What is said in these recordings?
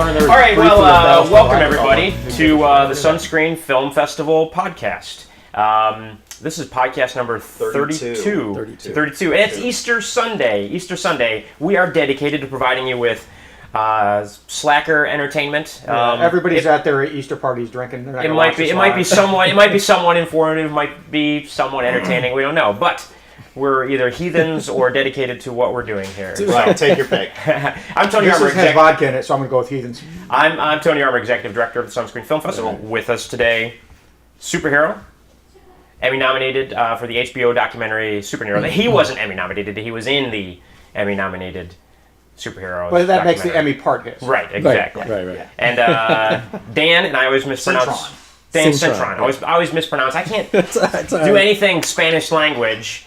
learn there. All right, well, welcome everybody to the Sunscreen Film Festival podcast. This is podcast number 32. 32. And it's Easter Sunday. Easter Sunday. We are dedicated to providing you with slacker entertainment. Everybody's out there at Easter parties drinking. It might be somewhat informative, might be somewhat entertaining. We don't know, but we're either heathens or dedicated to what we're doing here. Right, take your pick. I'm Tony Armour. This has vodka in it, so I'm going to go with heathens. I'm Tony Armour, Executive Director of the Sunscreen Film Festival. Right. With us today, superhero, Emmy-nominated for the HBO documentary Superhero. He wasn't Emmy-nominated, he was in the Emmy-nominated Superhero. Well, that makes the Emmy part his. Right, exactly. Right. And Dan, and I always mispronounce... Dan Cintron. I always mispronounce. I can't do anything Spanish language,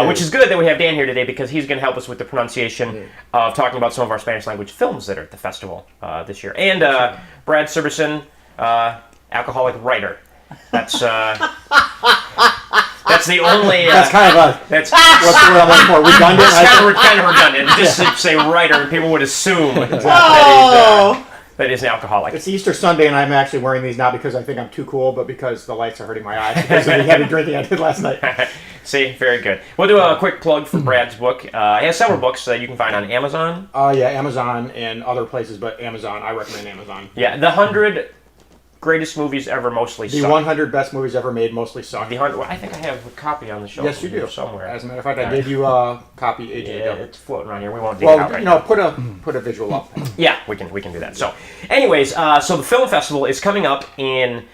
which is good that we have Dan here today because he's going to help us with the pronunciation of talking about some of our Spanish language films that are at the festival this year. And Brad Siverson, alcoholic writer. That's the only. That's kind of a. That's what's the word I'm looking for? Redundant. It's kind of redundant. Just to say writer, people would assume that he's an alcoholic. It's Easter Sunday, and I'm actually wearing these not because I think I'm too cool, but because the lights are hurting my eyes because of the heavy drinking I did last night. See, very good. We'll do a quick plug for Brad's book. He has several books that you can find on Amazon. Yeah, Amazon and other places, but Amazon. I recommend Amazon. Yeah, the 100 greatest movies ever, mostly suck. The 100 best movies ever made, mostly suck. The 100. Well, I think I have a copy on the shelf. Yes, you do. Somewhere. As a matter of fact, I gave you a copy. AJ. Yeah, it's floating around here. We won't dig it out right now. Put a visual up. Yeah, we can do that. So, anyways, so the film festival is coming up in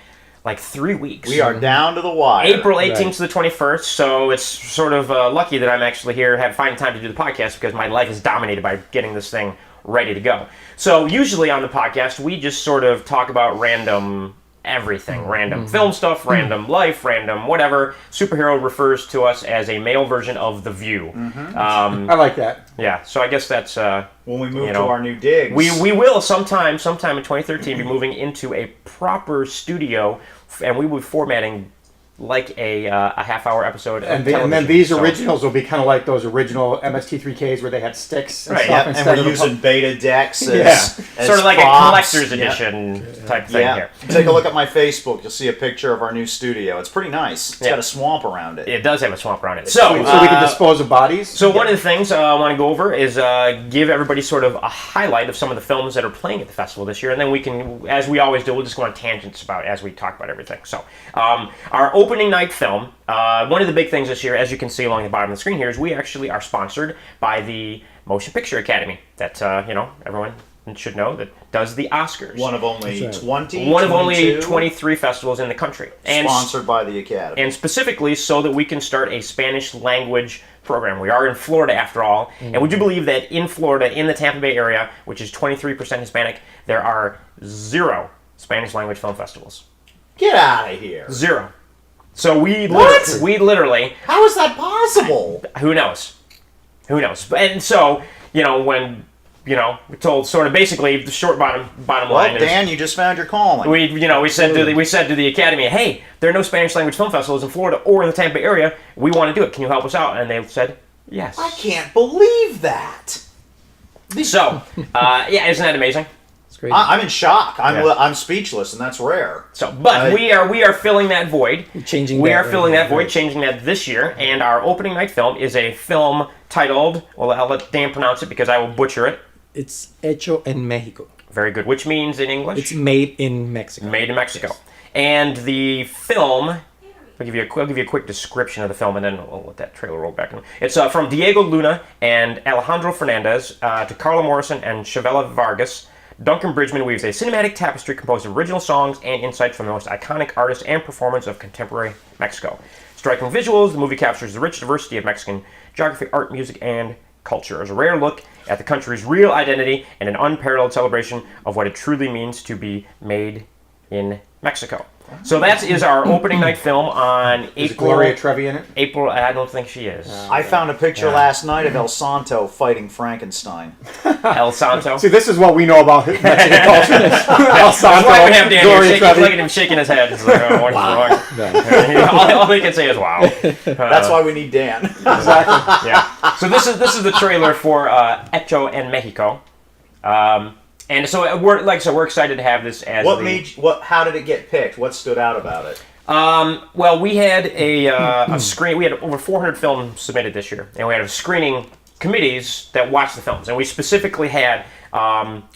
like 3 weeks. We are down to the wire. April 18th to the 21st. So it's sort of lucky that I'm actually here, finding time to do the podcast because my life is dominated by getting this thing ready to go. So usually on the podcast, we just sort of talk about random everything. Random film stuff, random life, random whatever. Superhero refers to us as a male version of The View. I like that. Yeah, so I guess that's... when we move to our new digs. We will sometime in 2013 be moving into a proper studio, and we will be formatting like a half-hour episode of television. And then these originals will be kind of like those original MST3Ks where they had sticks and stuff. And we're using beta decks as sort of like props. a collector's edition type thing here. Take a look at my Facebook. You'll see a picture of our new studio. It's pretty nice. It's got a swamp around it. It does have a swamp around it. So we can dispose of bodies? So one of the things I want to go over is give everybody sort of a highlight of some of the films that are playing at the festival this year, and then we can, as we always do, we'll just go on tangents about as we talk about everything. So our opening night film, one of the big things this year, as you can see along the bottom of the screen here, is we actually are sponsored by the Motion Picture Academy that, everyone should know that does the Oscars. One of only 20, One of only 23 festivals in the country. And sponsored by the Academy. And specifically so that we can start a Spanish language program. We are in Florida after all, and would you believe that in Florida, in the Tampa Bay area, which is 23% Hispanic, there are 0 Spanish language film festivals. Get out of here. 0. So we literally... How is that possible? Who knows? And so, when, we told sort of basically the short bottom line is... Dan, you just found your calling. We said to the Academy, hey, there are no Spanish language film festivals in Florida or in the Tampa Bay area. We want to do it. Can you help us out? And they said, yes. I can't believe that. So, isn't that amazing? I'm in shock. I'm speechless, and that's rare. So, but we are filling that void. Changing that this year, and our opening night film is a film titled. Well, I'll let Dan pronounce it because I will butcher it. It's Hecho en México. Very good. Which means in English? It's made in Mexico. Made in Mexico. Yes. And the film. I'll give you a quick description of the film, and then we'll let that trailer roll back. It's from Diego Luna and Alejandro Fernandez to Carla Morrison and Chavela Vargas. Duncan Bridgman weaves a cinematic tapestry composed of original songs and insights from the most iconic artists and performers of contemporary Mexico. Striking visuals, the movie captures the rich diversity of Mexican geography, art, music, and culture. As a rare look at the country's real identity and an unparalleled celebration of what it truly means to be made in Mexico. So that is our opening night film on April. Is Gloria Trevi in it? April, I don't think she is. I found a picture last night of El Santo fighting Frankenstein. El Santo. See, this is what we know about Mexican culture. El Santo. That's why we have Dan Gloria here Trevi. look at him shaking his head. It's like, what's wrong? All he can say is wow. That's why we need Dan. Exactly. Yeah. So this is the trailer for Hecho en Mexico. And so we're excited to have this as How did it get picked? What stood out about it? Well, we had a screen. We had over 400 films submitted this year, and we had screening committees that watched the films. And we specifically had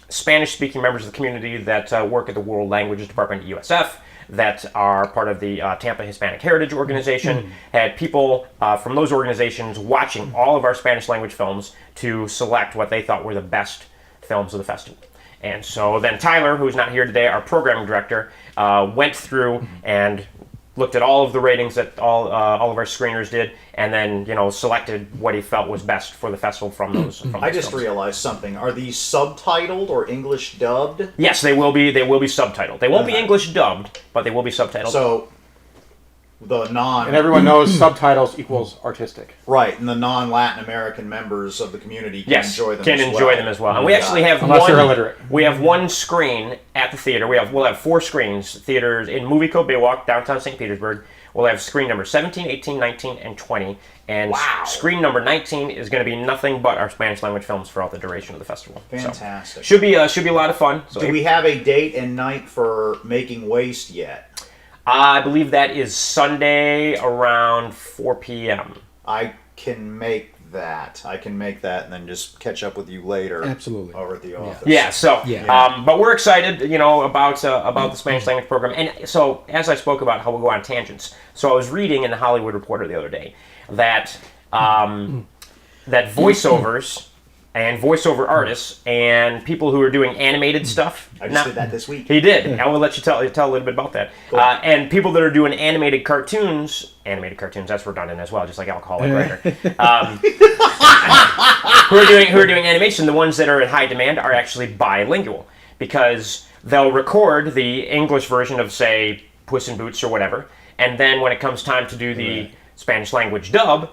Spanish-speaking members of the community that work at the World Languages Department at USF, that are part of the Tampa Hispanic Heritage Organization. Had people from those organizations watching all of our Spanish-language films to select what they thought were the best films of the festival. And so then Tyler, who's not here today, our programming director, went through and looked at all of the ratings that all of our screeners did, and then selected what he felt was best for the festival from those. I just realized something. Are these subtitled or English dubbed? Yes, they will be. They will be subtitled. They won't be English dubbed, but they will be subtitled. So and everyone knows subtitles equals artistic. Right, and the non-Latin American members of the community can enjoy them. As well. And we actually have unless you're illiterate. We have one screen at the theater. We'll have 4 screens. Theaters in Movie Code Baywalk, downtown St. Petersburg. We'll have screen number 17, 18, 19, and 20. And screen number 19 is going to be nothing but our Spanish language films throughout the duration of the festival. Fantastic. So, should be a lot of fun. So do we have a date and night for Making Waste yet? I believe that is Sunday around 4 p.m. I can make that. And then just catch up with you later. Absolutely. Over at the office. Yeah. So, Yeah. but we're excited, about the Spanish language program. And so, as I spoke about how we'll go on tangents, so I was reading in the Hollywood Reporter the other day that that voiceovers and voiceover artists and people who are doing animated stuff. I just did that this week. He did. I will let you tell a little bit about that. Cool. And people that are doing animated cartoons, that's redundant as well, just like Alcoholic Writer. Who are doing animation, the ones that are in high demand are actually bilingual, because they'll record the English version of, say, Puss in Boots or whatever, and then when it comes time to do the Spanish language dub,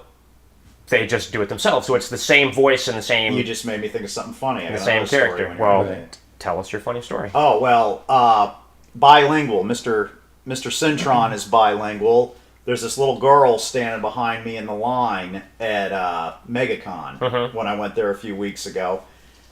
they just do it themselves. So it's the same voice and the same... You just made me think of something funny. The same character. Well, tell us your funny story. Oh, well, bilingual. Mr. Cintron is bilingual. There's this little girl standing behind me in the line at MegaCon when I went there a few weeks ago.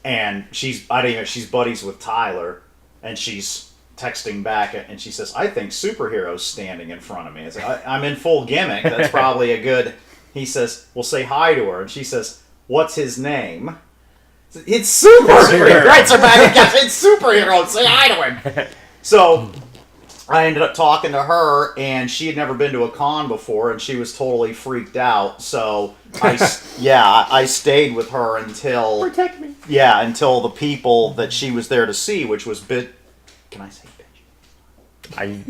And she's buddies with Tyler, and she's texting back, and she says, "I think superhero's standing in front of me." I'm in full gimmick. That's probably a good... He says, "Well, say hi to her." And she says, "What's his name?" It's superhero. Right, so back again, it's superhero. Say hi to him. So I ended up talking to her, and she had never been to a con before, and she was totally freaked out. So I stayed with her until... Protect me. Yeah, until the people that she was there to see, which was Can I say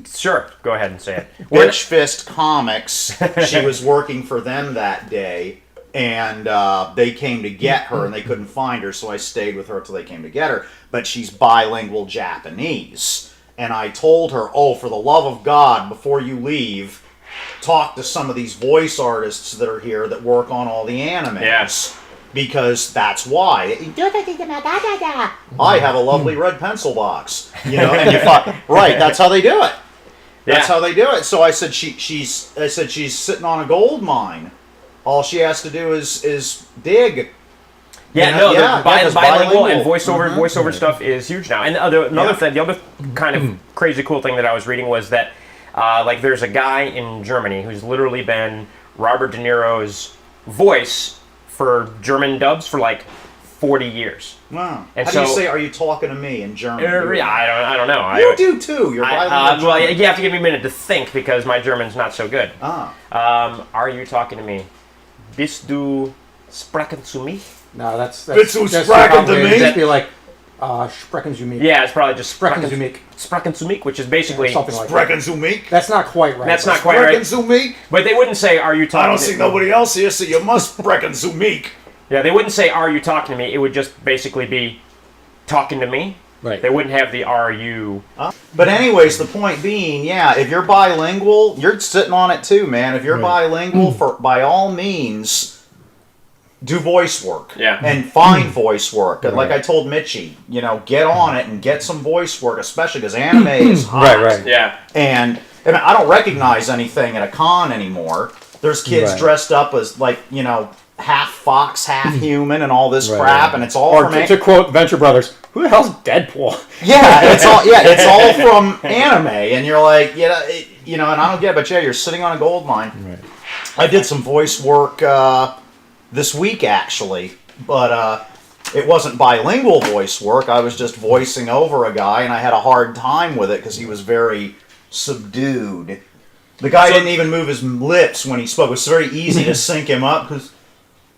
Sure, go ahead and say it. Bitch Fist Comics. She was working for them that day, and they came to get her, and they couldn't find her, so I stayed with her until they came to get her. But she's bilingual Japanese. And I told her, "Oh, for the love of God, before you leave, talk to some of these voice artists that are here that work on all the animes." Yes. Because that's why. I have a lovely red pencil box. And you thought, right, that's how they do it. That's how they do it. So I said she's sitting on a gold mine. All she has to do is dig. Bilingual and voiceover stuff is huge now. And the other kind of crazy cool thing that I was reading was that there's a guy in Germany who's literally been Robert De Niro's voice for German dubs for 40 years. Wow. And how do you say "Are you talking to me" in German? I don't know. You do too. You're bilingual. Well, you have to give me a minute to think because my German's not so good. Are you talking to me? Bist du sprechen zu mich? No, that's Bist du sprechen zu mich? It'd be like sprechen zu mich. Yeah, it's probably just Sprechen zu mich. Sprechen zu mich, which is basically something like Sprechen zu mich. That's not quite right. That's not quite right. Sprechen zu mich. But they wouldn't say, "Are you talking?" I don't see nobody else here, so you must sprechen zu mich. Yeah, they wouldn't say, "Are you talking to me?" It would just basically be talking to me. Right. They wouldn't have the "Are you?" But anyways, the point being, if you're bilingual, you're sitting on it too, man. If you're bilingual, by all means, do voice work. Yeah. And find voice work. And like I told Mitchie, get on it and get some voice work, especially because anime is hot. Right. Yeah. And I don't recognize anything at a con anymore. There's kids dressed up as half fox, half human, and all this Right. crap, and it's all Or from to quote Venture Brothers, who the hell's Deadpool? it's all from anime, and you're like, and I don't get it, but yeah, you're sitting on a gold mine. Right. I did some voice work this week actually, but it wasn't bilingual voice work. I was just voicing over a guy, and I had a hard time with it because he was very subdued. The guy didn't even move his lips when he spoke. It was very easy to sync him up because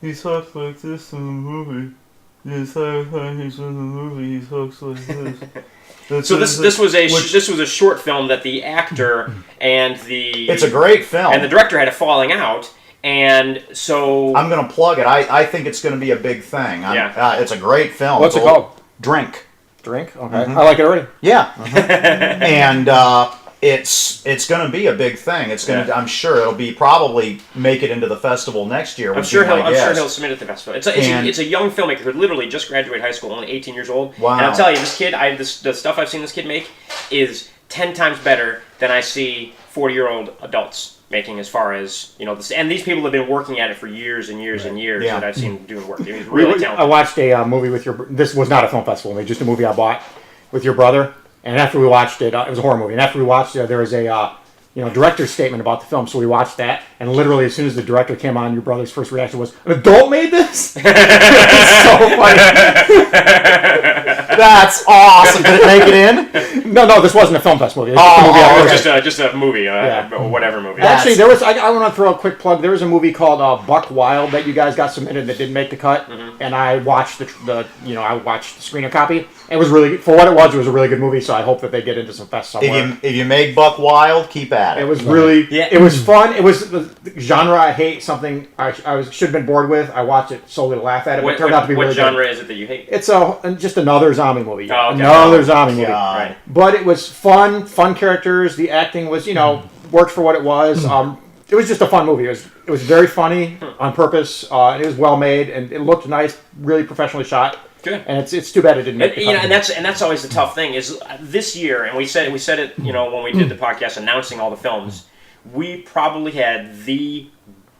he talks like this in the movie. The entire time he's in the movie, he talks like this. So this was a short film that the actor and It's a great film. and the director had a falling out, and so I'm going to plug it. I think it's going to be a big thing. It's a great film. What's it It's called? Drink. Drink? Okay. I like it already. Yeah. And it's going to be a big thing. It's going to. I'm sure it'll be probably make it into the festival next year. I'm sure he'll submit it to the festival. It's a young filmmaker who literally just graduated high school, only 18 years old. Wow. And I'll tell you, this kid, the stuff I've seen this kid make is 10 times better than I see 40-year-old adults making, as far as, and these people have been working at it for years and years and years that I've seen doing work. He's really talented. I watched a movie with this was not a film festival, just a movie I bought with your brother. And after we watched it, it was a horror movie. And after we watched it, there was a director's statement about the film. So we watched that, and literally as soon as the director came on, your brother's first reaction was, "An adult made this?" It's so funny. That's awesome. Did it make it in? No, this wasn't a film fest movie. It was just a movie. Just a movie, or whatever movie. Actually, there was. I want to throw a quick plug. There was a movie called Buck Wild that you guys got submitted that didn't make the cut, and I watched I watched the screener copy. It was really, for what it was a really good movie. So I hope that they get into some fest somewhere. If you make Buck Wild, keep at it. It was really, it was fun. It was the genre I hate, something I should have been bored with. I watched it solely to laugh at it, but it turned out to be really good. What genre is it that you hate? It's just another zombie movie. Oh, okay. Another zombie movie. Right. But it was fun characters. The acting was, worked for what it was. It was just a fun movie. It was very funny on purpose. And it was well made, and it looked nice, really professionally shot. Good. And it's too bad it didn't make the cut. And that's always the tough thing is this year, and we said it, when we did the podcast announcing all the films, we probably had the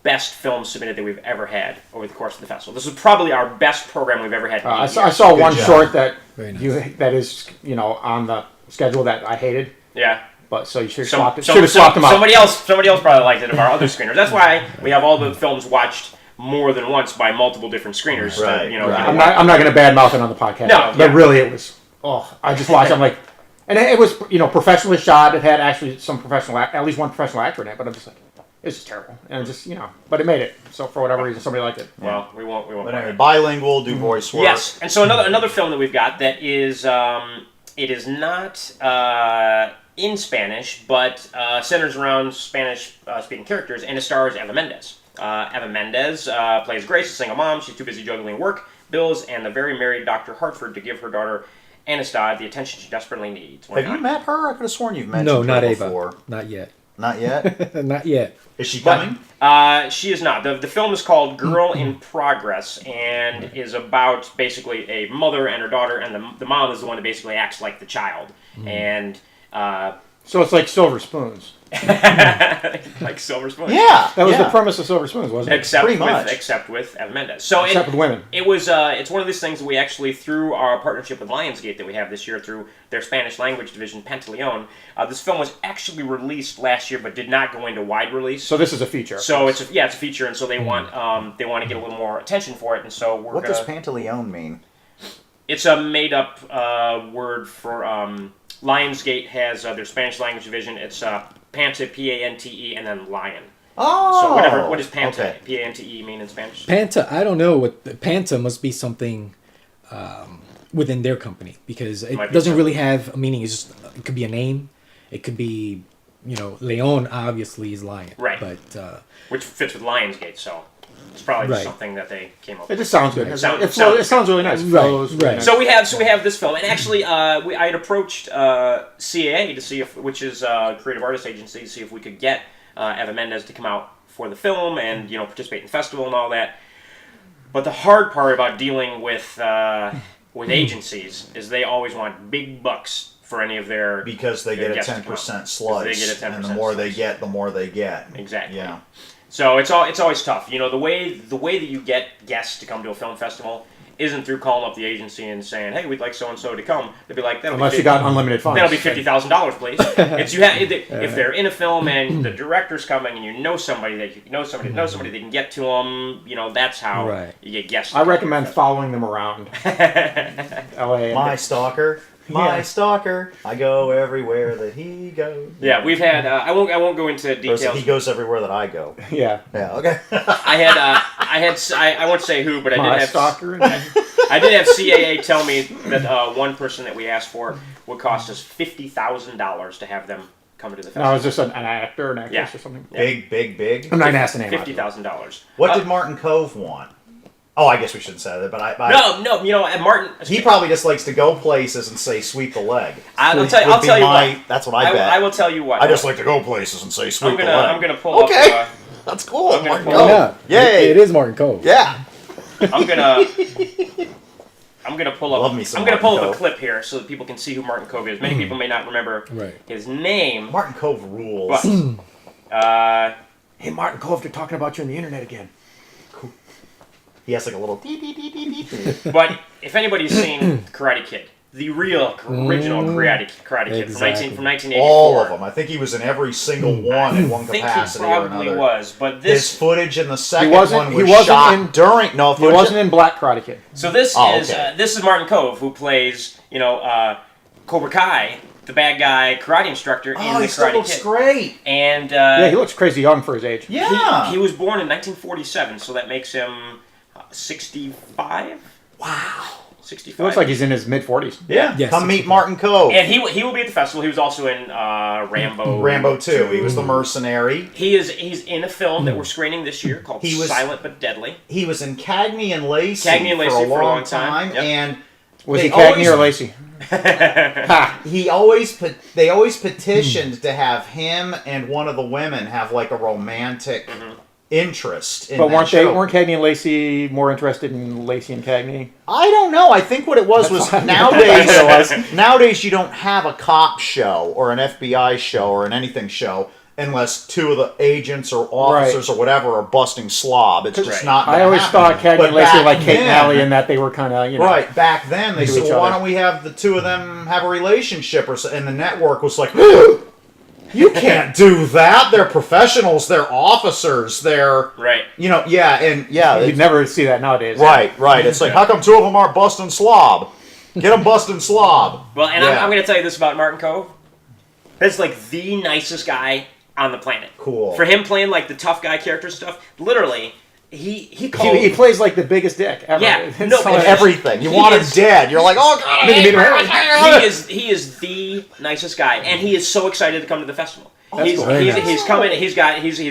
best film submitted that we've ever had over the course of the festival. This is probably our best program we've ever had. I saw one job. short that Nice. that is on the schedule that I hated. Yeah. But so you should have swapped them out. Somebody else probably liked it of our other screeners. That's why we have all the films watched more than once by multiple different screeners. Right. I'm not going to badmouth it on the podcast. No, but really it was. I just watched. I'm like, and it was professionally shot. It had actually some at least one professional actor in it. But I'm just like, it's just terrible. And just but it made it. So for whatever reason, somebody liked it. Well, we won't. But anyway, bilingual, do voice work. Yes, and so another film that we've got that is it is not in Spanish, but centers around Spanish speaking characters, and it stars Eva Mendes. Eva Mendes plays Grace, a single mom. She's too busy juggling work, bills, and the very married Dr. Hartford to give her daughter Anastad the attention she desperately needs. Have you met her? I could have sworn you've mentioned No, her not before. Ava. Not yet. Not yet? Not yet. Is she coming? She is not. The film is called Girl in Progress and is about basically a mother and her daughter, and the mom is the one that basically acts like the child. And So it's like Silver Spoons. like Silver Spoons. Yeah. That was the premise of Silver Spoons, wasn't it? Except Pretty much. with Eva Mendes. So Except with women. It was. It's one of these things that we actually, through our partnership with Lionsgate that we have this year through their Spanish language division, Pantaleon. This film was actually released last year, but did not go into wide release. So this is a feature. So it's a feature, and so they want to get a little more attention for it, and so we're. What does Pantaleon mean? It's a made-up word for Lionsgate has their Spanish language division. It's Panta, P-A-N-T-E, and then lion. Oh. So what does Panta, okay. P-A-N-T-E mean in Spanish? Panta, I don't know what Panta must be something within their company because it doesn't really have a meaning. It's just it could be a name. It could be Leon obviously is lion, right? But which fits with Lionsgate, so it's probably just something that they came up with. It just sounds good. It sounds really nice. Right. So we have this film, and actually, I had approached CAA to see which is a creative artist agency, to see if we could get Eva Mendes to come out for the film and participate in the festival and all that. But the hard part about dealing with agencies is they always want big bucks for any of their because they get a 10% slice, they get a 10% and the more slice. they get, the more they get. Exactly. Yeah. So it's always tough. You know, the way that you get guests to come to a film festival isn't through calling up the agency and saying, "Hey, we'd like so and so to come." They'd be like, unless you got unlimited funds, that'll be $50,000, please. It's if they're in a film and the director's coming and you know somebody that they can get to them. You know, that's how you get guests. I recommend following them around. LA. My stalker. My stalker, I go everywhere that he goes. Yeah, we've had. I won't go into details. He goes everywhere that I go. Yeah. Yeah. Okay. I won't say who, but I did have stalker. I did have CAA tell me that one person that we asked for would cost us $50,000 to have them come to the festival. No, is this an actor, an actress, or something? Yeah. Big. I'm not gonna ask the name. $50,000. What did Martin Kove want? Oh, I guess we shouldn't say that, but No, you know, Martin. He probably just likes to go places and say, "Sweep the leg." I'll tell you what. That's what I bet. I will tell you what. I just like to go places and say, "Sweep the leg." I'm gonna pull up. Okay, that's cool. I'm gonna Martin pull Kove. Yay! It is Martin Kove. Yeah. I'm gonna pull up. Love me some I'm gonna pull Martin up a Kove. clip here so that people can see who Martin Kove is. Many people may not remember his name. Martin Kove rules. But, Hey, Martin Kove, they're talking about you on the internet again. He has like a little beep, beep, beep, beep, beep. but if anybody's seen Karate Kid, the real original Karate Kid from 1984, All of them. I think he was in every single one in one I think capacity he or probably another. was, but His this. footage in the second wasn't- one he was wasn't shot in- during. No, He wasn't in Black Karate Kid. So this Oh, is okay. this is Martin Kove, who plays Cobra Kai, the bad guy karate instructor in Oh, the he still Karate looks Kid. great. And Yeah, he looks crazy young for his age. Yeah. he was born in 1947, so that makes him 65. Wow. 65. He looks like he's in his mid-40s. Yeah. Yes, Come meet 65. Martin Kove. And he will be at the festival. He was also in Rambo. Rambo 2. He was the mercenary. He's in a film that we're screening this year called He was- Silent but Deadly. He was in Cagney and Lacey, for a long time. Yep. and Was they he Cagney always- or Lacey? Ha! they always petitioned to have him and one of the women have like a romantic interest in But that show. weren't Cagney and Lacey more interested in Lacey and Cagney? I don't know. I think what it was nowadays you don't have a cop show or an FBI show or an anything show unless two of the agents or officers or whatever are busting slob. It's just not gonna I always happen. thought Cagney But and Lacey were back like Kate and then- Allie in that they were kind of, you know. Right, back then they Into said, each well, why other. don't we have the two of them have a relationship? And the network was like, you can't do that. They're professionals. They're officers. They're, Right. you know, You'd never see that nowadays. right. It's like, how come two of them aren't busting slob? Get them busting slob. Well, and Yeah. I'm going to tell you this about Martin Kove. That's like the nicest guy on the planet. Cool. For him playing like the tough guy character stuff, literally, he called. He plays like the biggest dick ever. Yeah, It's no, so- but Everything. You He want him is- dead. You're like, oh, God. he is the nicest guy, and he is so excited to come to the festival. He's cool. Very nice. he's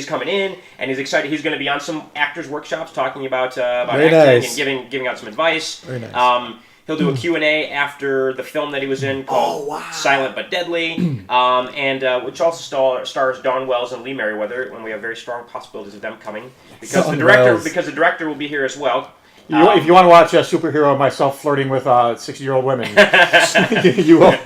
coming in, and he's excited. He's going to be on some actors workshops talking about Very acting nice. and giving out some advice. Very nice. He'll do a Q&A after the film that he was in called Silent but Deadly, and which also stars Dawn Wells and Lee Merriweather. When we have very strong possibilities of them coming, because Dawn the director Wells. will be here as well. If you want to watch a superhero of myself flirting with 60-year-old women, you will.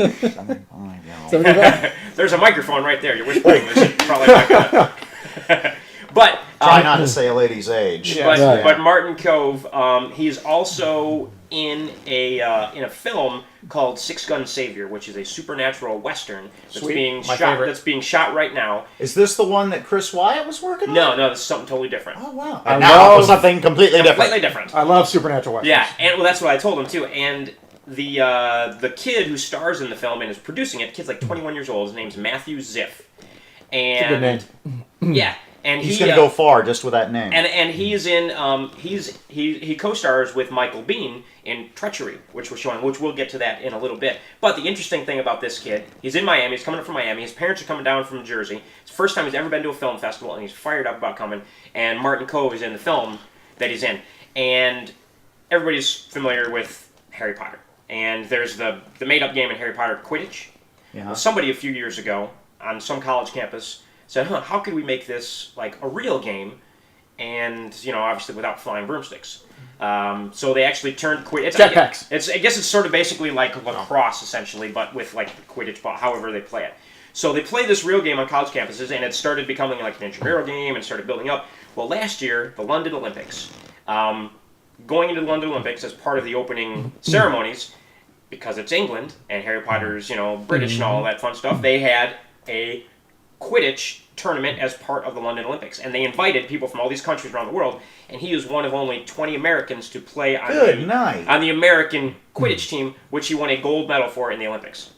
There's a microphone right there. You're whispering. This is probably not gonna. But Try not to say a lady's age. Yeah. But, but Martin Kove, he's also in a film called Six Gun Savior, which is a supernatural western that's Sweet. being My shot. favorite. That's being shot right now. Is this the one that Chris Wyatt was working on? No, this is something totally different. Oh, wow. I And now love- for something completely different. Completely different. I love supernatural westerns. Yeah, and well, that's what I told him too. And the kid who stars in the film and is producing it, the kid's like 21 years old. His name's Matthew Ziff. And It's a good name. yeah, and He's going to go far just with that name. And he's in he co-stars with Michael Biehn in Treachery, which we're showing, which we'll get to that in a little bit. But the interesting thing about this kid, he's in Miami. He's coming up from Miami. His parents are coming down from Jersey. It's the first time he's ever been to a film festival, and he's fired up about coming. And Martin Kove is in the film that he's in, and everybody's familiar with Harry Potter. And there's the made-up game in Harry Potter, Quidditch. Yeah. Somebody a few years ago on some college campus said, how could we make this like a real game, and obviously without flying broomsticks. So they actually turned Quidditch. Jetpacks. I guess it's sort of basically like lacrosse essentially, but with like the Quidditch ball, however they play it. So they play this real game on college campuses, and it started becoming like an intramural game and started building up. Well, last year, the London Olympics, going into the London Olympics as part of the opening ceremonies, because it's England and Harry Potter's, British and all that fun stuff, they had a Quidditch tournament as part of the London Olympics, and they invited people from all these countries around the world, and he was one of only 20 Americans to play on on the American Quidditch team, which he won a gold medal for in the Olympics.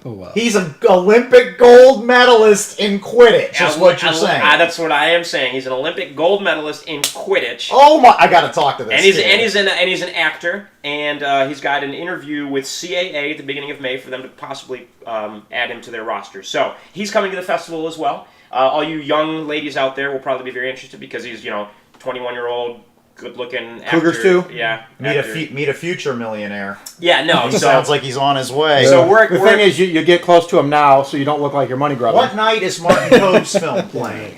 Oh, wow. He's an Olympic gold medalist in Quidditch, is what you're saying. That's what I am saying. He's an Olympic gold medalist in Quidditch. Oh my! I gotta talk to this. And he's an actor, and he's got an interview with CAA at the beginning of May for them to possibly add him to their roster. So he's coming to the festival as well. All you young ladies out there will probably be very interested because he's 21-year-old. Good-looking actor. Cougars too? Yeah. Meet a future millionaire. Yeah, no. He sounds like he's on his way. So the thing is, you get close to him now, so you don't look like your money grubber. What night is Martin Cove's film playing?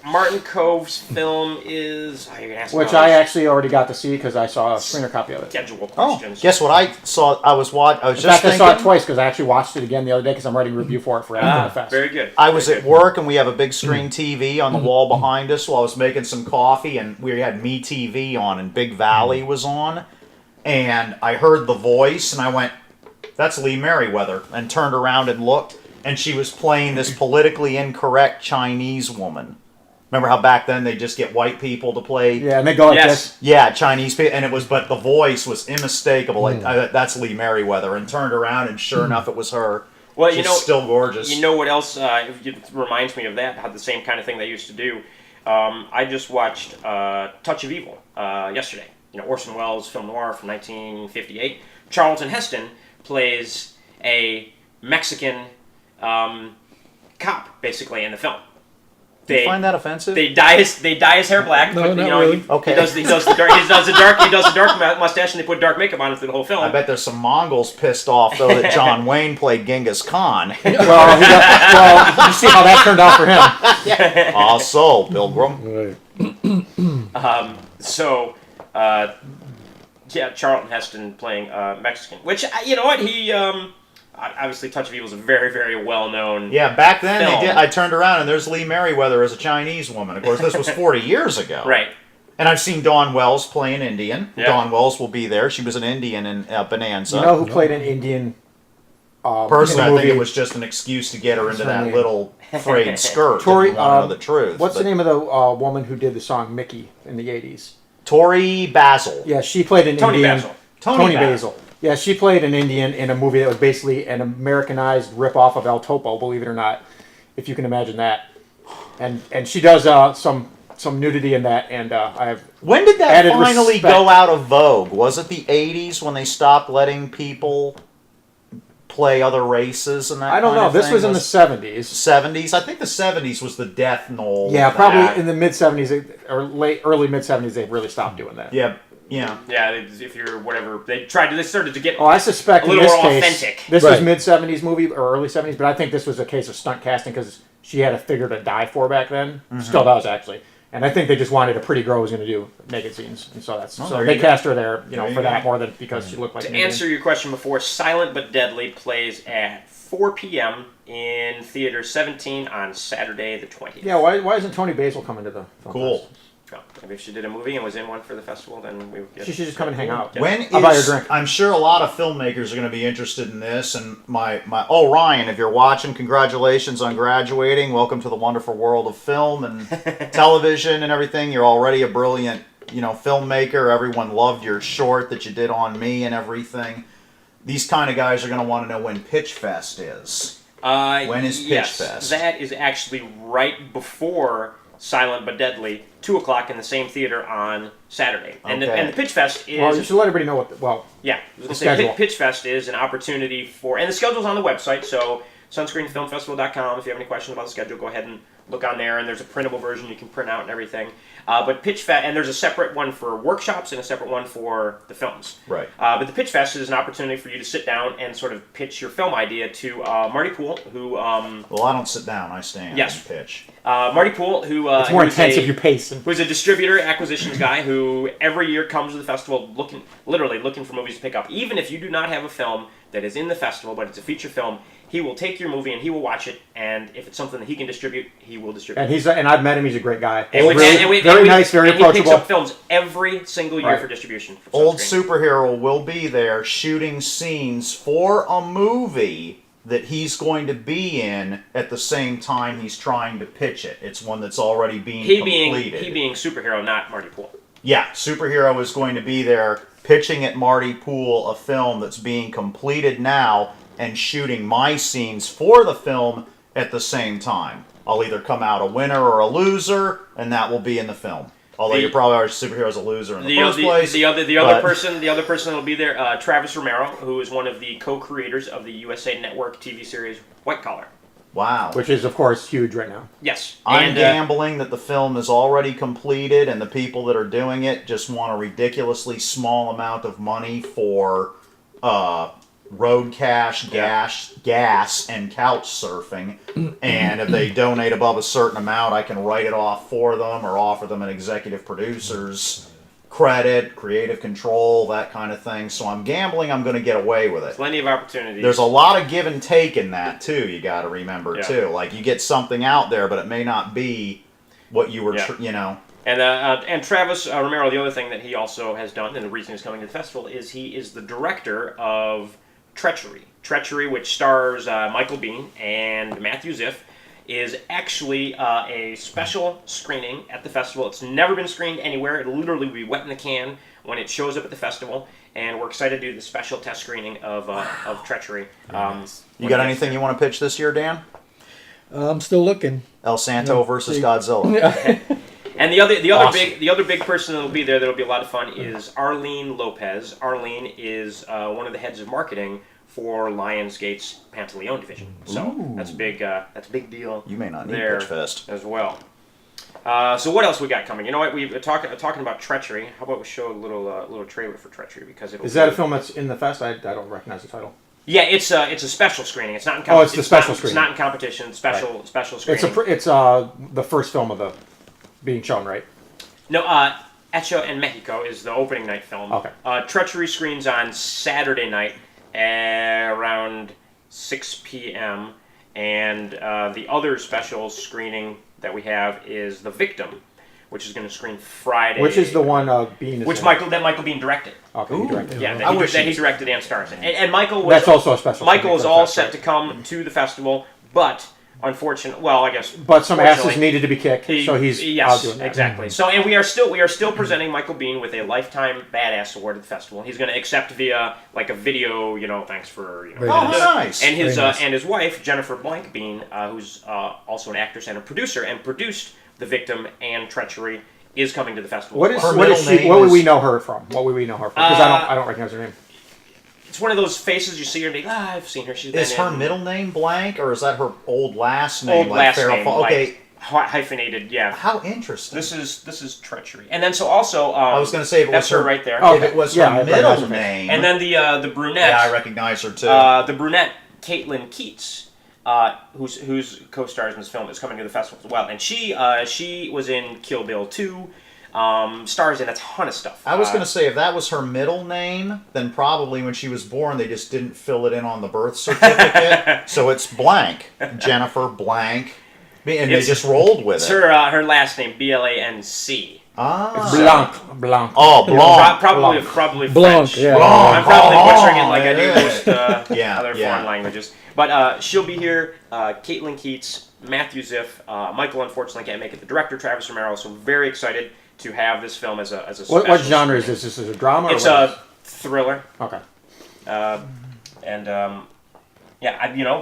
Martin Cove's film is... you're gonna ask Which I actually already got to see because I saw a screener copy of it. schedule questions. Guess what I saw? I was In fact, I saw it twice because I actually watched it again the other day because I'm writing a review for it for after the fest. Very good. I was at work and we have a big screen TV on the wall behind us while I was making some coffee, and we had Me TV on and Big Valley was on, and I heard the voice and I went, "That's Lee Merriweather," and turned around and looked, and she was playing this politically incorrect Chinese woman. Remember how back then they just get white people to play? Yeah, and they go like this. Yeah, Chinese people, and but the voice was unmistakable. That's Lee Merriweather, and turned around, and sure enough, it was her. Well, She's still gorgeous. You know what else it reminds me of that? How the same kind of thing they used to do. I just watched Touch of Evil yesterday. Orson Welles' film noir from 1958. Charlton Heston plays a Mexican cop, basically, in the film. Do you find that offensive? They dye his hair black. No, but, not really. He does the dark mustache, and they put dark makeup on him through the whole film. I bet there's some Mongols pissed off though that John Wayne played Genghis Khan. Well, you see how that turned out for him. Also, Pilgrim. Charlton Heston playing Mexican, which he. Obviously, Touch of Evil is a very, very well-known. Yeah, back then film. they did. I turned around and there's Lee Merriweather as a Chinese woman. Of course, this was 40 years ago. Right. And I've seen Dawn Wells play an Indian. Yeah. Dawn Wells will be there. She was an Indian in Bonanza. You know who played an Indian? Personally, in the I think it movie? was just an excuse to get her into that name? little frayed skirt. Tori, If you want to know the truth. What's the name of the woman who did the song Mickey in the 80s? Tori Basil. Yeah, she played an Tony Indian. Basil. Tony Basil. Yeah, she played an Indian in a movie that was basically an Americanized ripoff of El Topo, believe it or not, if you can imagine that. And she does some nudity in that, and I have When did that added finally respect. go out of vogue? Was it the 80s when they stopped letting people play other races and that I don't kind know. of This thing? was in the 70s. 70s? I think the 70s was the death knoll. Yeah, of probably that. in the mid-70s or early mid-70s they really stopped doing that. Yeah, yeah. Yeah, if you're whatever, they started to get. Oh, I suspect a in little this more case, authentic. this Right. was mid-70s movie or early 70s, but I think this was a case of stunt casting because she had a figure to die for back then. Still does, actually. And I think they just wanted a pretty girl who was going to do naked scenes. And so that's so there they you go. cast her there, There you for that go. more than because she looked like To an Indian. answer your question before, Silent But Deadly plays at 4 p.m. in Theater 17 on Saturday the 20th. Yeah, why isn't Tony Basil coming to the film Cool. fest? Oh, maybe if she did a movie and was in one for the festival, then we would get... She should just come and hang out. When I'll buy her a is, drink. I'm sure a lot of filmmakers are going to be interested in this, and Ryan, if you're watching, congratulations on graduating. Welcome to the wonderful world of film and television and everything. You're already a brilliant, filmmaker. Everyone loved your short that you did on me and everything. These kind of guys are going to want to know when Pitch Fest is. When is Pitch yes, Fest? That is actually right before Silent But Deadly, 2 o'clock in the same theater on Saturday. And Okay. the Pitch Fest is... Well, you should let everybody know Yeah, I was going to say schedule. Pitch Fest is an opportunity for, and the schedule's on the website, so sunscreenfilmfestival.com. If you have any questions about the schedule, go ahead and look on there, and there's a printable version you can print out and everything. But Pitch Fest, and there's a separate one for workshops and a separate one for the films. Right. But the Pitch Fest is an opportunity for you to sit down and sort of pitch your film idea to Marty Poole, who... well, I don't sit down. I stand yes. and pitch. Marty Poole, who... it's more intense if you pace. Who's a distributor, acquisitions guy, who every year comes to the festival literally looking for movies to pick up. Even if you do not have a film that is in the festival, but it's a feature film, he will take your movie and he will watch it, and if it's something that he can distribute, he will distribute. And I've met him. He's a great guy. Very nice, very approachable. He picks up films every single year for distribution. For Old Sunscreen. Superhero will be there shooting scenes for a movie that he's going to be in at the same time he's trying to pitch it. It's one that's already being completed. He being Superhero, not Marty Poole. Yeah, Superhero is going to be there pitching at Marty Poole a film that's being completed now and shooting my scenes for the film at the same time. I'll either come out a winner or a loser, and that will be in the film. Although you probably are Superhero's a loser in the first place. The other person that will be there, Travis Romero, who is one of the co-creators of the USA Network TV series White Collar. Wow. Which is, of course, huge right now. Yes. I'm gambling that the film is already completed and the people that are doing it just want a ridiculously small amount of money for road cash, gas, and couch surfing. And if they donate above a certain amount, I can write it off for them or offer them an executive producer's credit, creative control, that kind of thing. So I'm gambling I'm going to get away with it. Plenty of opportunities. There's a lot of give and take in that, too, you got to remember, too. Like, you get something out there, but it may not be what you were, And Travis Romero, the other thing that he also has done, and the reason he's coming to the festival, is he is the director of Treachery. Treachery, which stars Michael Biehn and Matthew Ziff, is actually a special screening at the festival. It's never been screened anywhere. It'll literally be wet in the can when it shows up at the festival, and we're excited to do the special test screening of Treachery. You got anything you want to pitch this year, Dan? I'm still looking. El Santo versus Godzilla. And the other Awesome. big person that'll be there that'll be a lot of fun is Arlene Lopez. Arlene is one of the heads of marketing for Lionsgate's Pantaleon division. So that's a big deal. You may not need there Pitch Fest as well. So what else we got coming? You know what? We're talking about Treachery. How about we show a little trailer for Treachery because is that a film that's in the fest? I don't recognize the title. Yeah, it's a special screening. It's not in it's the special screening. It's not in competition. Special screening. It's the first film of the being shown, right? No, Hecho en Mexico is the opening night film. Okay. Treachery screens on Saturday night around 6 p.m. And the other special screening that we have is The Victim, which is going to screen Friday. Which is the one Bean is Michael Biehn directed. Okay, he directed. Yeah, that he directed and stars in. And Michael was... That's also a special Michael is all set to come to the festival, but... But some asses needed to be kicked, so he's out doing that. Exactly. So, and we are still presenting Michael Biehn with a lifetime badass award at the festival. He's going to accept via like a video, thanks for nice. And his wife Jennifer Blank Bean, who's also an actress and a producer, and produced The Victim and Treachery, is coming to the festival. What would we know her from? Because I don't recognize her name. It's one of those faces you see her and think, I've seen her. She's been Is her middle name Blank, or is that her old last name? Old last name. Okay. Hyphenated, yeah. How interesting. This is Treachery. And then so also... I was going to say, if it that's was her right there. If it was her middle name... And then the brunette... Yeah, I recognize her too. The brunette, Caitlin Keats, who's co-stars in this film, is coming to the festival as well. And she was in Kill Bill 2, stars in a ton of stuff. I was going to say, if that was her middle name, then probably when she was born, they just didn't fill it in on the birth certificate. So it's Blank. Jennifer Blank. And they just rolled with it. It's her last name, Blanc. Blanc. Oh, Blanc. Probably Blanc, French. yeah. I'm probably butchering it like I do most other foreign languages. But she'll be here. Caitlin Keats, Matthew Ziff. Michael, unfortunately, can't make it. The director, Travis Romero. So very excited to have this film as a special. What genre is this? Is this a drama? It's a thriller. Okay.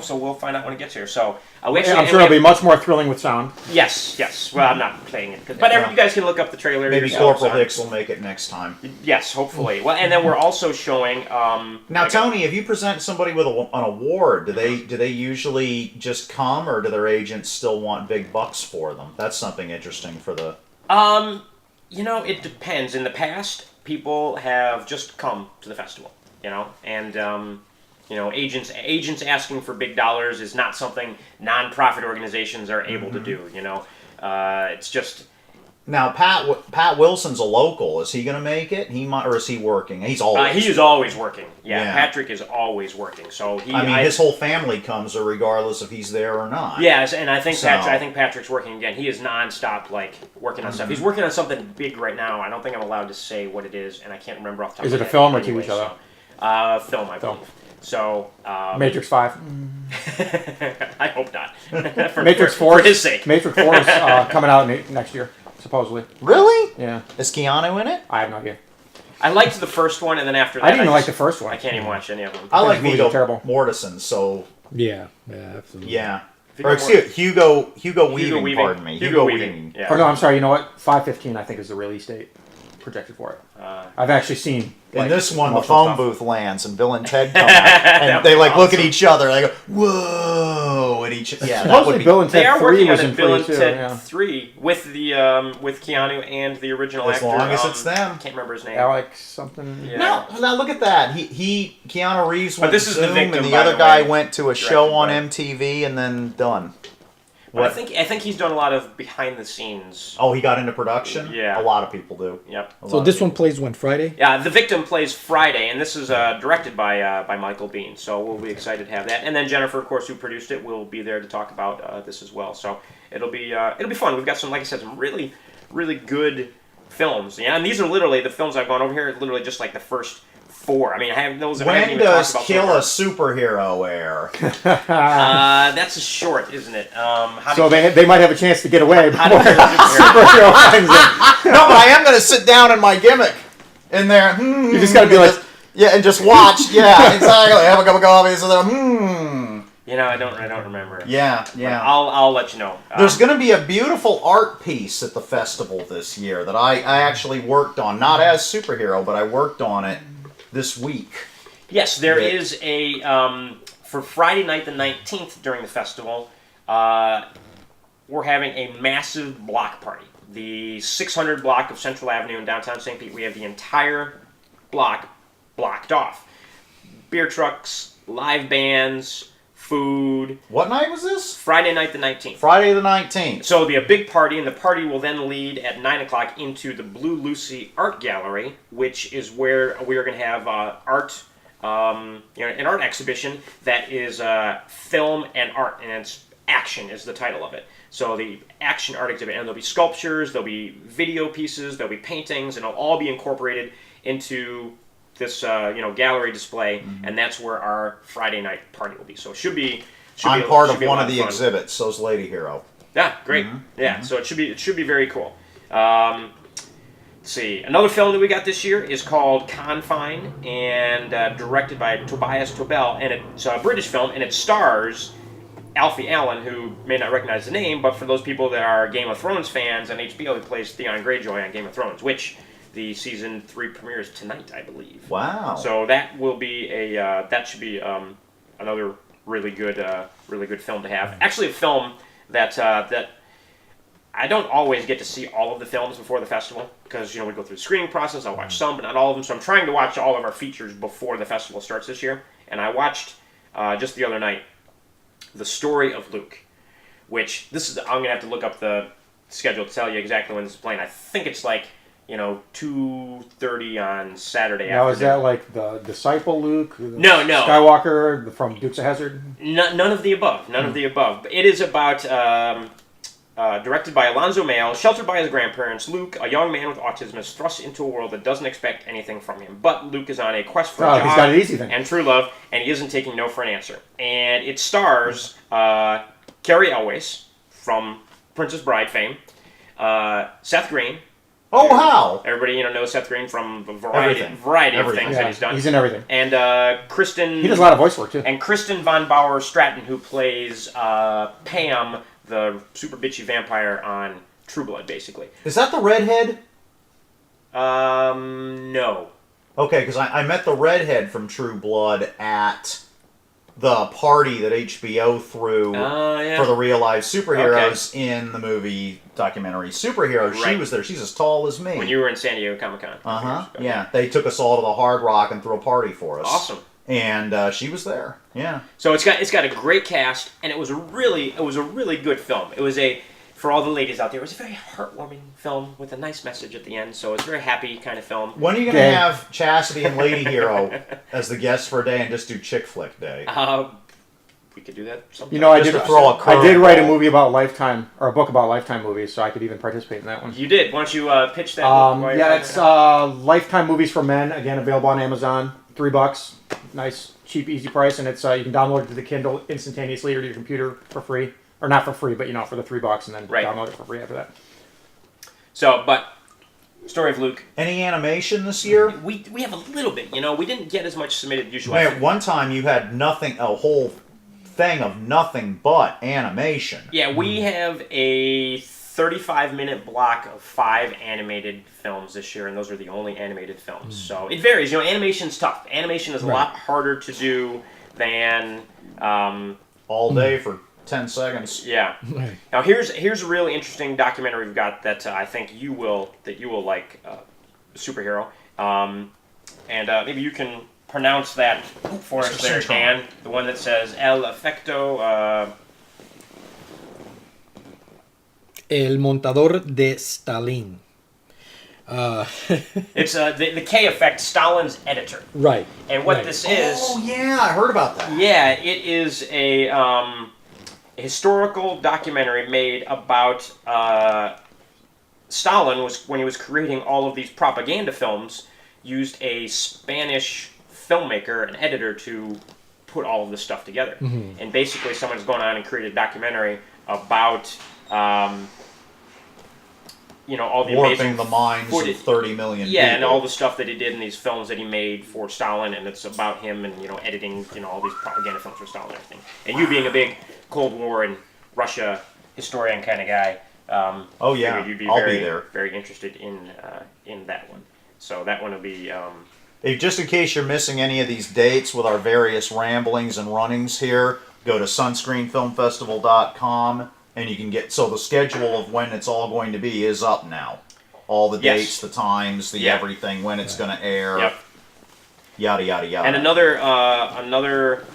So we'll find out when it gets here. So we Yeah, I'm sure it'll be much more thrilling with sound. Yes. Well, I'm not playing it, but you guys can look up the trailer. Maybe yourselves Corporal on- Hicks will make it next time. Yes, hopefully. Well, and then we're also showing. Now, Tony, if you present somebody with an award, do they usually just come, or do their agents still want big bucks for them? That's something interesting for the. It depends. In the past, people have just come to the festival, and agents asking for big dollars is not something non-profit organizations are able to do. It's just. Now, Pat Wilson's a local. Is he going to make it? He might, or is he working? He's always. He is always working. Yeah. Patrick is always working. So his whole family comes, regardless if he's there or not. Yes, and I think Patrick's working again. He is nonstop, working on stuff. He's working on something big right now. I don't think I'm allowed to say what it is, and I can't remember off the top of my head. Is it a film or TV show? Film, I believe. So Matrix 5. I hope not. Matrix 4. For his sake. Matrix 4 is coming out next year, supposedly. Really? Yeah. Is Keanu in it? I have no idea. I liked the first one, and then after that, I didn't even like the first one. I can't even watch any of them. I like movies Viggo are terrible. Mortensen, so Yeah, absolutely. yeah. Viggo Or excuse Hugo Weaving. Weaving. Pardon me, Hugo Weaving. Yeah. Oh no, I'm sorry. You know what? 5/15 I think is the release date projected for it. I've actually seen. In this one, the promotional phone stuff. booth lands, and Bill and Ted come out, and they look at each other, and they go, "Whoa!" And that would Supposedly be. Bill and They Ted are 3 working was on in it, Bill 3 and too. Ted Yeah. 3 with with Keanu and the original As actor. long as it's them. Can't remember his name. Alex something. Yeah. No, now look at that. Keanu Reeves went this to is The Zoom, Victim, and the by other the guy way. went to a Directed show on by- MTV, and then done. But I think he's done a lot of behind the scenes. Oh, he got into production. Yeah. A lot of people do. Yep. A lot So of this people. one plays when, Friday? Yeah, The Victim plays Friday, and this is directed by Michael Bean. So we'll be excited to have that. And then Jennifer, of course, who produced it, will be there to talk about this as well. So it'll be fun. We've got some, like I said, some really, really good films. Yeah, and these are literally the films I've gone over here. Literally just like the first 4. I mean, I have those. I haven't When even talked does about Kill so a Superhero air? that's a short, isn't it? So they might have a chance to get away before How to Kill a Superhero. superhero finds them. No, but I am going to sit down in my gimmick in there. You just got to be like, and just watch. Yeah, exactly. Have a cup of coffee. So then, I don't remember. Yeah, But yeah. I'll let you know. There's going to be a beautiful art piece at the festival this year that I actually worked on. Not as superhero, but I worked on it this week. Yes, there Yeah. is a for Friday night the 19th during the festival. We're having a massive block party. The 600 block of Central Avenue in downtown St. Pete. We have the entire block blocked off. Beer trucks, live bands, food. What night was this? Friday night the 19th. Friday the 19th. So it'll be a big party, and the party will then lead at 9 o'clock into the Blue Lucy Art Gallery, which is where we are going to have art, an art exhibition that is film and art, and it's Action is the title of it. So the action art exhibit, and there'll be sculptures, there'll be video pieces, there'll be paintings, and it'll all be incorporated into this gallery display, and that's where our Friday night party will be. So it should be. I'm part of a one lot of the fun. exhibits. So's Lady Hero. Yeah, great. Yeah, so it should be very cool. Let's see. Another film that we got this year is called Confine, and directed by Tobias Tobel, and it's a British film, and it stars Alfie Allen, who may not recognize the name, but for those people that are Game of Thrones fans, on HBO he plays Theon Greyjoy on Game of Thrones, which the season 3 premieres tonight, I believe. Wow. So that will be that should be another really good film to have. Actually, a film that I don't always get to see all of the films before the festival because we go through the screening process. I'll watch some, but not all of them. So I'm trying to watch all of our features before the festival starts this year. And I watched just the other night The Story of Luke, which I'm gonna have to look up the schedule to tell you exactly when this is playing. I think it's 2:30 on Saturday now afternoon. is that like the disciple Luke? No. Skywalker from Dukes of Hazzard? None of the above. None of the above. It is about, directed by Alonzo Mail, sheltered by his grandparents, Luke, a young man with autism, is thrust into a world that doesn't expect anything from him. But Luke is on a quest for a He's job got it easy then. and true love, and he isn't taking no for an answer. And it stars Carrie Elwes from Princess Bride fame, Seth Green, Oh, wow. Everybody, knows Seth Green from a variety Everything. of things that he's done. He's in everything. And Kristen... He does a lot of voice work, too. And Kristen Von Bauer Stratton, who plays Pam, the super bitchy vampire on True Blood, basically. Is that the redhead? No. Okay, because I met the redhead from True Blood at the party that HBO threw for the real life superheroes in the movie documentary Superheroes. Right. She was there. She's as tall as me. When you were in San Diego Comic-Con. Okay. Yeah, they took us all to the Hard Rock and threw a party for us. Awesome. And she was there. Yeah. So it's got a great cast, and it was a really good film. It was for all the ladies out there, it was a very heartwarming film with a nice message at the end. So it's a very happy kind of film. When are you going to have Chastity and Lady Hero as the guests for a day and just do Chick Flick Day? We could do that sometime. I Just did to throw a I did write a curveball. movie about Lifetime, or a book about Lifetime movies, so I could even participate in that one. You did. Why don't you pitch that book? while you're It's talking Lifetime Movies for Men, again available on Amazon, $3, nice, cheap, easy price, and it's you can download it to the Kindle instantaneously or to your computer for free, or not for free, but for the $3, and then download it for free after that. So, but Story of Luke. Any animation this year? We have a little bit. We didn't get as much submitted usually. Man, at one time you had nothing, a whole thing of nothing but animation. Yeah, we have a 35-minute block of 5 animated films this year, and those are the only animated films. So it varies. Animation's tough. Animation is a lot harder to do than all day for 10 seconds. Yeah. Now here's a really interesting documentary we've got that I think you will like, Superhero, and maybe you can pronounce that for us there, Dan. The one that says El Efecto. El Montador de Stalin. It's the K Effect, Stalin's editor. Right. And what this is... Oh, yeah, I heard about that. Yeah, it is a historical documentary made about Stalin when he was creating all of these propaganda films, used a Spanish filmmaker, an editor, to put all of this stuff together. Mm-hmm. And basically someone's gone on and created a documentary about all the warping amazing the minds footage. of 30 million people. Yeah, and all the stuff that he did in these films that he made for Stalin, and it's about him and editing all these propaganda films for Stalin and everything. And you being a big Cold War and Russia historian kind of guy, oh yeah, you'd be I'll very, be there. very interested in that one. So that one will be. Hey, just in case you're missing any of these dates with our various ramblings and runnings here, go to sunscreenfilmfestival.com and you can get, so the schedule of when it's all going to be is up now. All the dates, the times, the everything, when it's going to air, yada yada yada. And another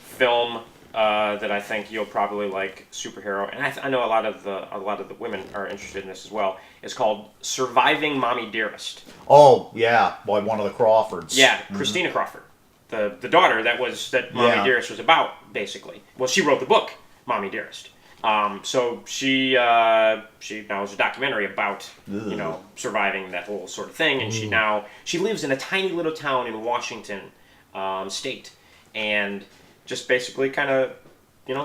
film that I think you'll probably like, Superhero, and I know a lot of the women are interested in this as well. Is called Surviving Mommy Dearest. Oh yeah, by one of the Crawfords. Yeah, Christina Crawford, the daughter that Mommy Dearest was about, basically. Well, she wrote the book Mommy Dearest. So she now is a documentary about surviving that whole sort of thing, and she lives in a tiny little town in Washington State, and just basically kind of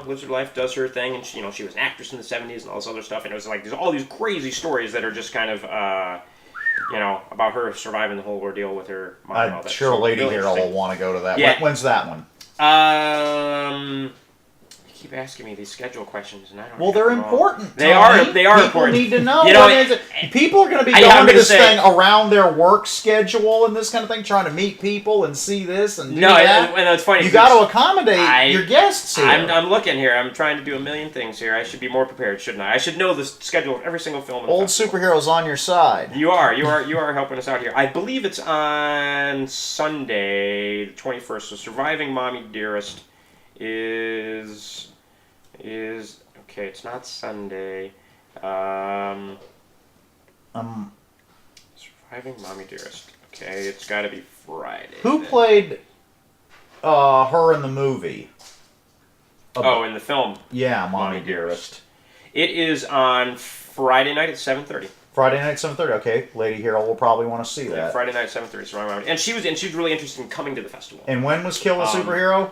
lives her life, does her thing, and she was an actress in the 70s and all this other stuff, and it was like there's all these crazy stories that are just kind of about her surviving the whole ordeal with her mom and all that. Sure, so Lady really Hero will want to go to that. Yeah. When's that one? You keep asking me these schedule questions, and I don't. Well, they're important. They are People important. Need to know. People are going to be I'm going to gonna this say- thing around their work schedule and this kind of thing, trying to meet people and see this and do that. and it's funny. You got to accommodate your guests here. I'm looking here. I'm trying to do a million things here. I should be more prepared, shouldn't I? I should know the schedule of every single film. In the Old festival. Superheroes on your side. You are helping us out here. I believe it's on Sunday, the 21st. So Surviving Mommy Dearest is okay. It's not Sunday. Surviving Mommy Dearest. Okay, it's got to be Friday. Who then. played her in the movie? In the film. Yeah, Mommy Dearest. It is on Friday night at 7:30. Friday night, 7:30. Okay, Lady Hero will probably want to see that. Yeah, Friday night at 7:30. So and she was really interested in coming to the festival. And when was Kill a Superhero?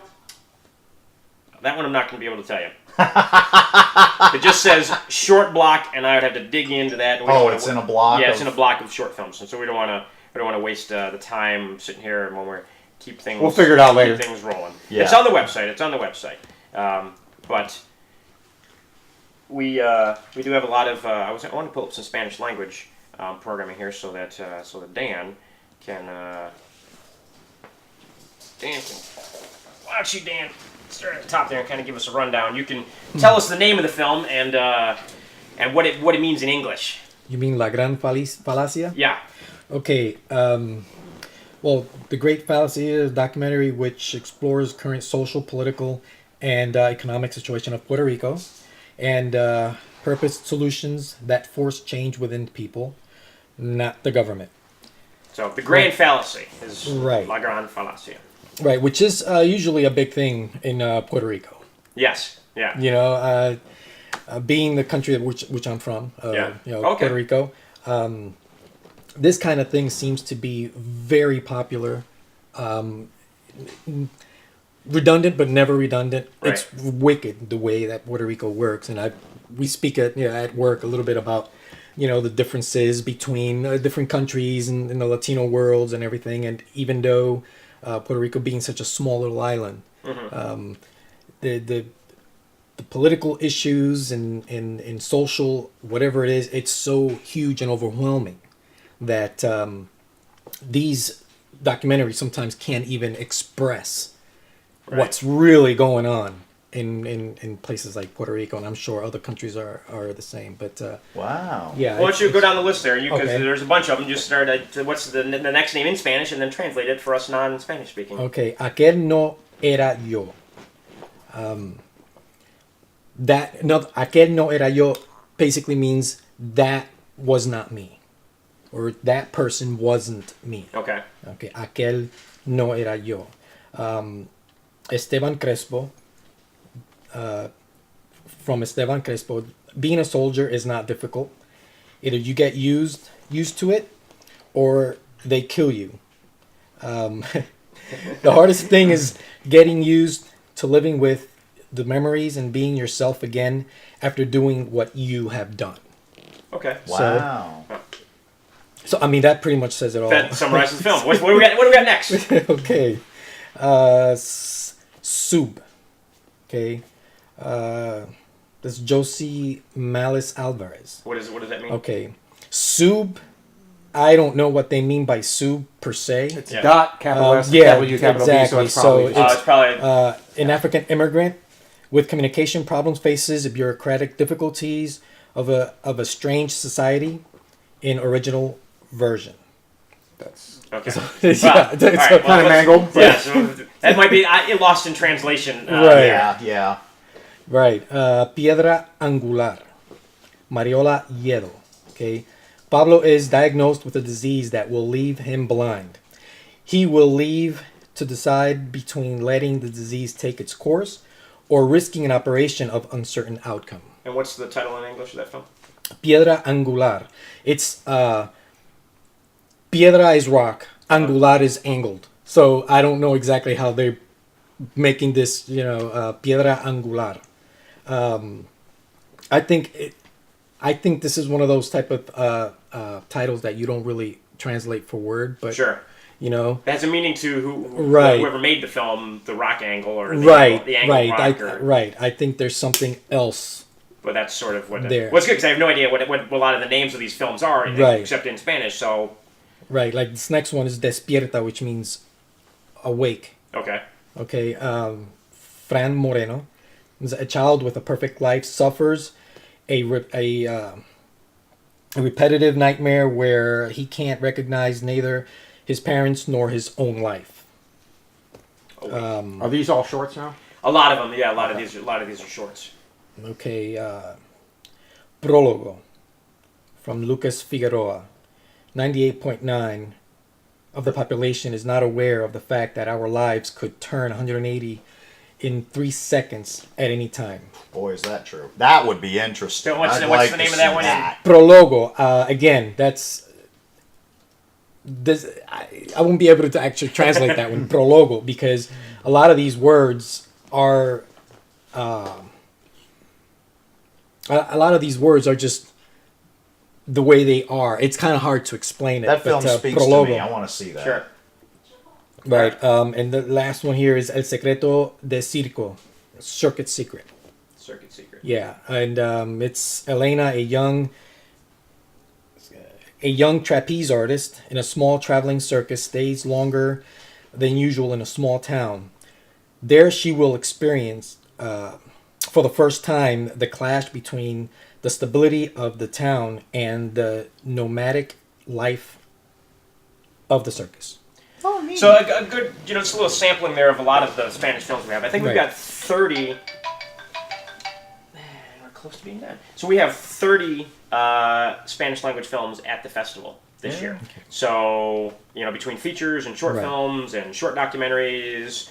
That one I'm not going to be able to tell you. It just says short block, and I would have to dig into that. And we don't wanna- it's in a block. Yeah, it's in a block of short films, and so we don't want to waste the time sitting here when we're keep things. We'll figure it out later. Keep things rolling. Yeah. It's on the website. But we do have a lot of. I want to pull up some Spanish language programming here so that Dan can. Why don't you, Dan, start at the top there and kind of give us a rundown. You can tell us the name of the film and what it means in English. You mean La Gran Falacia? Yeah. Okay. Well, The Great Fallacy is a documentary which explores current social, political, and economic situation of Puerto Rico and purposed solutions that force change within people, not the government. So the grand fallacy is Right. La Gran Falacia. Right, which is usually a big thing in Puerto Rico. Yes. Yeah. You know, being the country which I'm from, Yeah. you know, Okay. Puerto Rico, this kind of thing seems to be very popular. Redundant, but never redundant. Right. It's wicked the way that Puerto Rico works, and we speak at work a little bit about the differences between different countries and in the Latino worlds and everything. And even though Puerto Rico being such a small little island, the political issues and social whatever it is, it's so huge and overwhelming that these documentaries sometimes can't even express what's really going on in places like Puerto Rico, and I'm sure other countries are the same. But Wow. yeah. Why don't you go down the list there? Because Okay. there's a bunch of them. Just start at what's the next name in Spanish, and then translate it for us non-Spanish speaking. Okay, aquel no era yo. Aquel no era yo basically means that was not me, or that person wasn't me. Okay. Okay, aquel no era yo. Esteban Crespo. From Esteban Crespo, being a soldier is not difficult. Either you get used to it, or they kill you. The hardest thing is getting used to living with the memories and being yourself again after doing what you have done. Okay. Wow. So I mean that pretty much says it all. That summarizes the film. What do we got? What do we got next? Okay. Sub. Okay. That's Josie Malice Alvarez. What does that mean? Okay. Sub. I don't know what they mean by sub per se. It's dot, capital S, yeah, capital U, capital B, so exactly. it's probably... So It's probably an African immigrant with communication problems faces bureaucratic difficulties of a strange society in original version. That's... okay. Yeah, it's all right, kind of mangled. Yeah, so that might be lost in translation. Right. Yeah. Right. Piedra angular. Mariola Yedo. Okay. Pablo is diagnosed with a disease that will leave him blind. He will leave to decide between letting the disease take its course or risking an operation of uncertain outcome. And what's the title in English of that film? Piedra angular. It's piedra is rock, angular is angled. So I don't know exactly how they're making this, piedra angular. I think this is one of those type of titles that you don't really translate for word, but Sure. It has a meaning to Right. whoever made the film, the rock angle or the right, angle, the angle right, rock. right. I think there's something else. But that's sort of what. There. Well, it's good because I have no idea what a lot of the names of these films are, Right. except in Spanish. So Right, like this next one is despierta, which means awake. okay. Okay, Fran Moreno, is a child with a perfect life, suffers a repetitive nightmare where he can't recognize neither his parents nor his own life. Are these all shorts now? A lot of them, yeah. A lot of these are shorts. Okay, Prólogo from Lucas Figueroa. 98.9 of the population is not aware of the fact that our lives could turn 180 in 3 seconds at any time. Boy, is that true. That would be interesting. So what's I'd the like name to of that see one? that. Prologo, again, that's this. I won't be able to actually translate that one, prologo, because a lot of these words are a lot of these words are just the way they are. It's kind of hard to explain it. That film but, speaks to Prologo. me. I want to see that. Sure. Right. And the last one here is El Secreto de Circo, Circuit Secret. Circuit Secret. Yeah, and it's Elena, a young trapeze artist in a small traveling circus, stays longer than usual in a small town. There she will experience, for the first time, the clash between the stability of the town and the nomadic life of the circus. Oh, neat. So a good, just a little sampling there of a lot of the Spanish films we have. I think we've Right. got 30. We're close to being done. So we have 30 Spanish language films at the festival this year. Okay. So between features and short Right. films and short documentaries,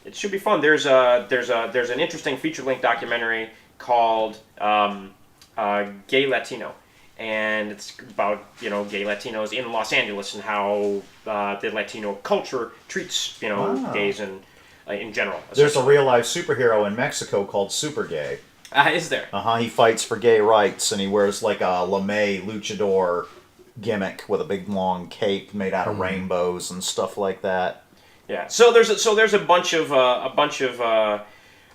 it should be fun. There's an interesting feature-length documentary called Gay Latino. And it's about gay Latinos in Los Angeles and how the Latino culture treats gays and in general. There's a real life superhero in Mexico called Super Gay. Is there? He fights for gay rights, and he wears like a LeMay luchador gimmick with a big long cape made out of rainbows and stuff like that. Yeah. So there's a bunch of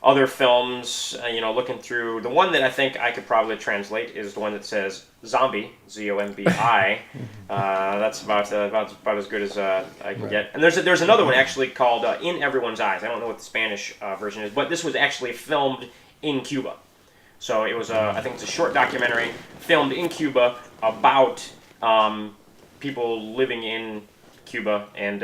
other films. Looking through, the one that I think I could probably translate is the one that says Zombie, Z-O-M-B-I. That's about as good as I can get. And there's another one actually called In Everyone's Eyes. I don't know what the Spanish version is, but this was actually filmed in Cuba. So it was I think it's a short documentary filmed in Cuba about people living in Cuba and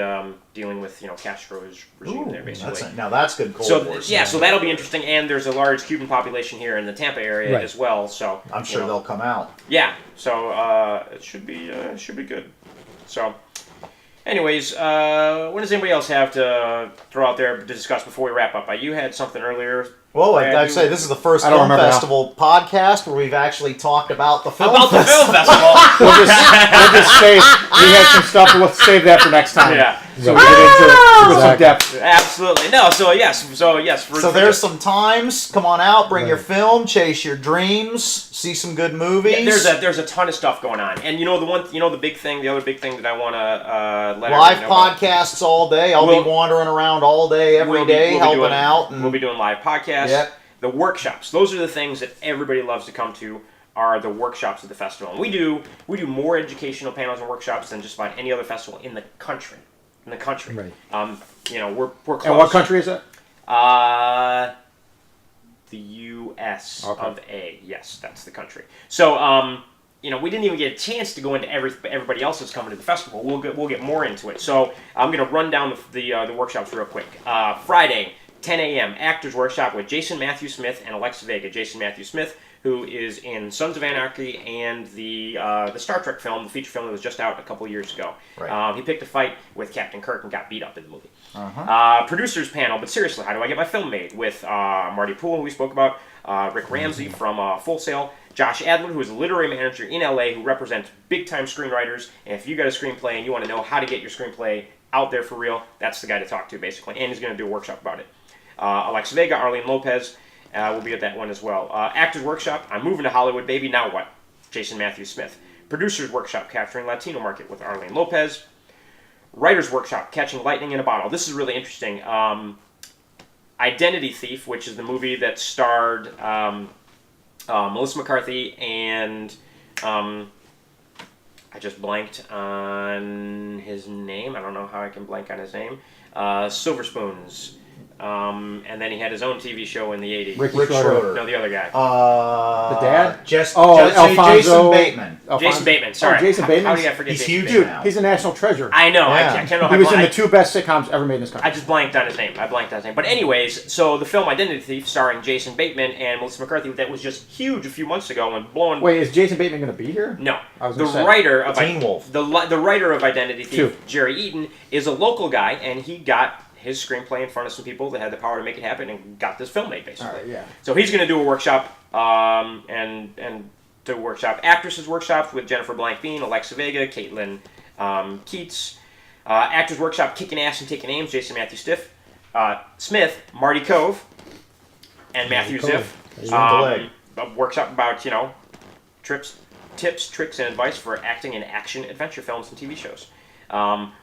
dealing with Castro's regime there basically. That's good Cold War. So that'll be interesting. And there's a large Cuban population here in the Tampa area as well. So I'm sure they'll come out. Yeah. So it should be good. So, anyways, what does anybody else have to throw out there to discuss before we wrap up? You had something earlier. Well, I'd say this is the first film festival podcast where we've actually talked about the film festival. We'll just save. We had some stuff. We'll save that for next time. Yeah. So we get into some depth. Absolutely. No. So yes. So there's some times. Come on out. Bring your film. Chase your dreams. See some good movies. Yeah, there's a ton of stuff going on, and the other big thing that I want to let live everybody know podcasts all day. I'll be wandering around all day, every day, helping out. And we'll be doing live podcasts. Yep. The workshops. Those are the things that everybody loves to come to. Are the workshops at the festival, and we do more educational panels and workshops than just about any other festival in the country. Right. We're close. And what country is it? The U.S. of A. Yes, that's the country. So, we didn't even get a chance to go into everybody else that's coming to the festival. We'll get more into it. So I'm going to run down the workshops real quick. Friday, 10 a.m. Actors Workshop with Jason Matthew Smith and Alexa Vega. Jason Matthew Smith, who is in Sons of Anarchy and the Star Trek film, the feature film that was just out a couple years ago. Right. He picked a fight with Captain Kirk and got beat up in the movie. Producers panel, but seriously, how do I get my film made? With Marty Poole, who we spoke about, Rick Ramsey from Full Sail, Josh Adler, who is a literary manager in LA who represents big-time screenwriters, and if you got a screenplay and you want to know how to get your screenplay out there for real, that's the guy to talk to, basically, and he's going to do a workshop about it. Alexa Vega, Arlene Lopez will be at that one as well. Actors Workshop, I'm moving to Hollywood, baby, now what? Jason Matthew Smith. Producers Workshop, Capturing Latino Market with Arlene Lopez. Writers Workshop, Catching Lightning in a Bottle. This is really interesting. Identity Thief, which is the movie that starred Melissa McCarthy and I just blanked on his name. I don't know how I can blank on his name. Silver Spoons. And then he had his own TV show in the 80s. Rick Schroeder. No, the other guy. The dad? Alfonso. Jason Bateman. Jason Bateman, sorry. Jason Bateman? How did I forget He's Jason huge Bateman? Dude, now. he's a national treasure. I know. Yeah. I can't know. He was in the two best sitcoms ever made in this country. I just blanked on his name. But anyways, so the film Identity Thief, starring Jason Bateman and Melissa McCarthy, that was just huge a few months ago and blowing. Wait, is Jason Bateman going to be here? No. I was The gonna say. writer of Teen Wolf. The writer of Identity Thief, Two. Jerry Eaton, is a local guy, and he got his screenplay in front of some people that had the power to make it happen and got this film made, basically. All right, yeah. So he's going to do a workshop and do a workshop. Actresses Workshops with Jennifer Blank Bean, Alexa Vega, Caitlin Keats. Actors Workshop, Kicking Ass and Taking Names, Jason Matthew Smith, Marty Kove, and Matthew Kove. Ziff. a workshop about, tips, tricks, and advice for acting in action adventure films and TV shows.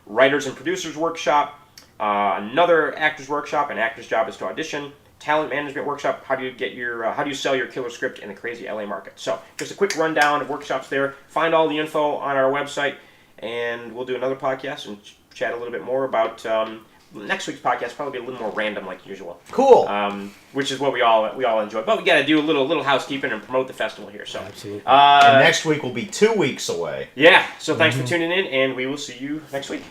Writers and producers workshop, another actors workshop, an actor's job is to audition, talent management workshop, how do you sell your killer script in the crazy LA market. So just a quick rundown of workshops there. Find all the info on our website, and we'll do another podcast and chat a little bit more about next week's podcast. Probably be a little more random like usual. Cool. Which is what we all enjoy. But we got to do a little housekeeping and promote the festival here. So Absolutely. And next week will be 2 weeks away. Yeah. So thanks for tuning in, and we will see you next week.